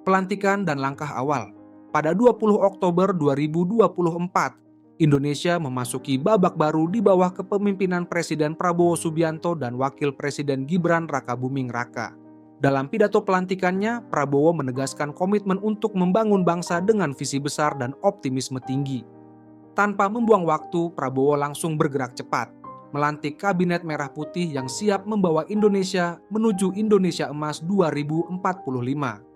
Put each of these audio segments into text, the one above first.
Pelantikan dan langkah awal. Pada 20 Oktober 2024, Indonesia memasuki babak baru di bawah kepemimpinan Presiden Prabowo Subianto dan Wakil Presiden Gibran Rakabuming Raka. Dalam pidato pelantikannya, Prabowo menegaskan komitmen untuk membangun bangsa dengan visi besar dan optimisme tinggi. Tanpa membuang waktu, Prabowo langsung bergerak cepat, melantik Kabinet Merah Putih yang siap membawa Indonesia menuju Indonesia Emas 2045.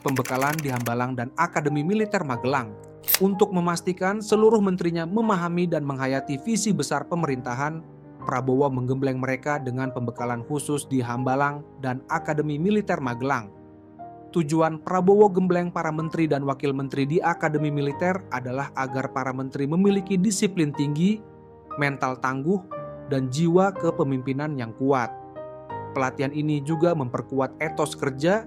Pembekalan di Hambalang dan Akademi Militer Magelang untuk memastikan seluruh menterinya memahami dan menghayati visi besar pemerintahan. Prabowo menggembleng mereka dengan pembekalan khusus di Hambalang dan Akademi Militer Magelang. Tujuan Prabowo gembleng para menteri dan wakil menteri di Akademi Militer adalah agar para menteri memiliki disiplin tinggi, mental tangguh, dan jiwa kepemimpinan yang kuat. Pelatihan ini juga memperkuat etos kerja,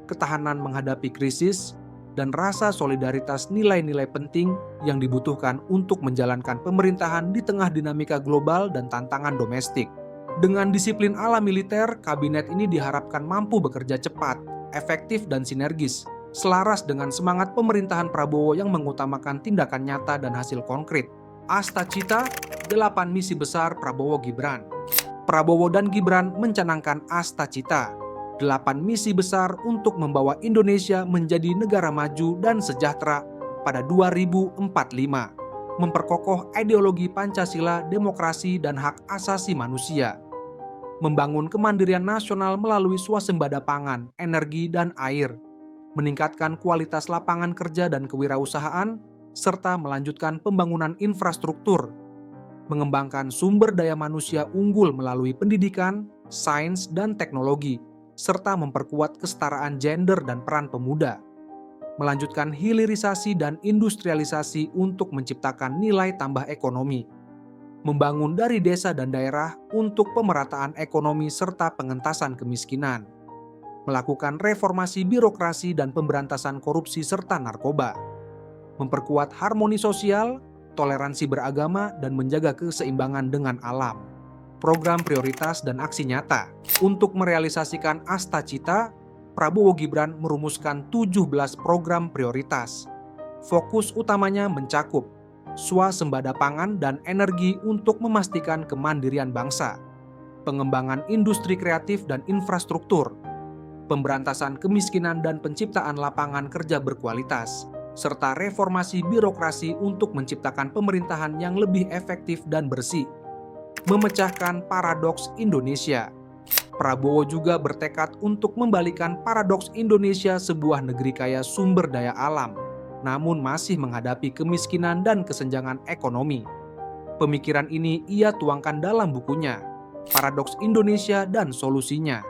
ketahanan menghadapi krisis, dan rasa solidaritas nilai-nilai penting yang dibutuhkan untuk menjalankan pemerintahan di tengah dinamika global dan tantangan domestik. Dengan disiplin ala militer, kabinet ini diharapkan mampu bekerja cepat, efektif, dan sinergis, selaras dengan semangat pemerintahan Prabowo yang mengutamakan tindakan nyata dan hasil konkret. Asta Cita, 8 misi besar Prabowo Gibran. Prabowo dan Gibran mencanangkan Asta Cita, 8 misi besar untuk membawa Indonesia menjadi negara maju dan sejahtera pada 2045, memperkokoh ideologi Pancasila, demokrasi, dan hak asasi manusia, membangun kemandirian nasional melalui swasembada pangan, energi, dan air, meningkatkan kualitas lapangan kerja dan kewirausahaan, serta melanjutkan pembangunan infrastruktur, mengembangkan sumber daya manusia unggul melalui pendidikan, sains, dan teknologi, serta memperkuat kesetaraan gender dan peran pemuda, melanjutkan hilirisasi dan industrialisasi untuk menciptakan nilai tambah ekonomi, membangun dari desa dan daerah untuk pemerataan ekonomi serta pengentasan kemiskinan, melakukan reformasi birokrasi dan pemberantasan korupsi serta narkoba, memperkuat harmoni sosial, toleransi beragama, dan menjaga keseimbangan dengan alam. Program prioritas dan aksi nyata. Untuk merealisasikan Asta Cita, Prabowo Gibran merumuskan 17 program prioritas. Fokus utamanya mencakup swasembada pangan dan energi untuk memastikan kemandirian bangsa, pengembangan industri kreatif dan infrastruktur, pemberantasan kemiskinan dan penciptaan lapangan kerja berkualitas, serta reformasi birokrasi untuk menciptakan pemerintahan yang lebih efektif dan bersih. Memecahkan paradoks Indonesia. Prabowo juga bertekad untuk membalikan paradoks Indonesia, sebuah negeri kaya sumber daya alam, namun masih menghadapi kemiskinan dan kesenjangan ekonomi. Pemikiran ini ia tuangkan dalam bukunya, Paradoks Indonesia dan Solusinya.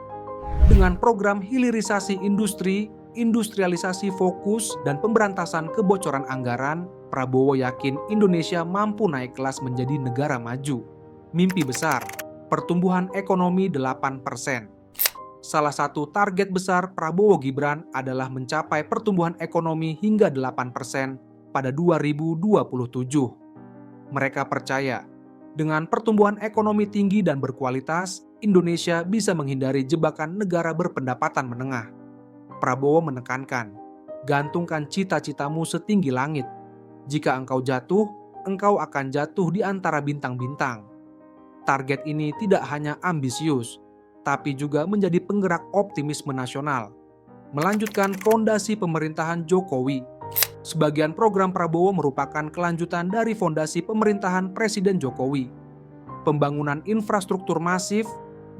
Dengan program hilirisasi industri, industrialisasi fokus, dan pemberantasan kebocoran anggaran, Prabowo yakin Indonesia mampu naik kelas menjadi negara maju. Mimpi besar, pertumbuhan ekonomi 8%. Salah satu target besar Prabowo Gibran adalah mencapai pertumbuhan ekonomi hingga 8% pada 2027. Mereka percaya, dengan pertumbuhan ekonomi tinggi dan berkualitas, Indonesia bisa menghindari jebakan negara berpendapatan menengah. Prabowo menekankan, gantungkan cita-citamu setinggi langit. Jika engkau jatuh, engkau akan jatuh di antara bintang-bintang. Target ini tidak hanya ambisius, tapi juga menjadi penggerak optimisme nasional. Melanjutkan fondasi pemerintahan Jokowi. Sebagian program Prabowo merupakan kelanjutan dari fondasi pemerintahan Presiden Jokowi. Pembangunan infrastruktur masif,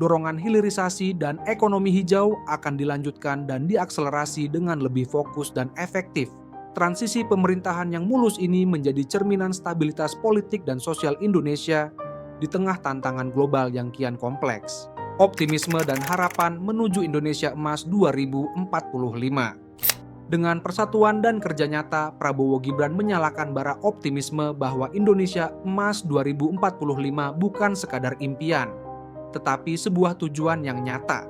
dorongan hilirisasi, dan ekonomi hijau akan dilanjutkan dan diakselerasi dengan lebih fokus dan efektif. Transisi pemerintahan yang mulus ini menjadi cerminan stabilitas politik dan sosial Indonesia di tengah tantangan global yang kian kompleks. Optimisme dan harapan menuju Indonesia Emas 2045. Dengan persatuan dan kerja nyata, Prabowo Gibran menyalakan bara optimisme bahwa Indonesia Emas 2045 bukan sekadar impian, tetapi sebuah tujuan yang nyata.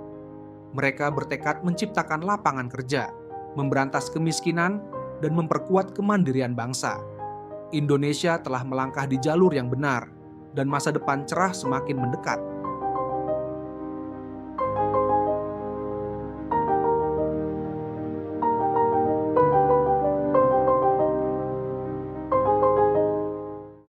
Mereka bertekad menciptakan lapangan kerja, memberantas kemiskinan, dan memperkuat kemandirian bangsa. Indonesia telah melangkah di jalur yang benar, dan masa depan cerah semakin mendekat.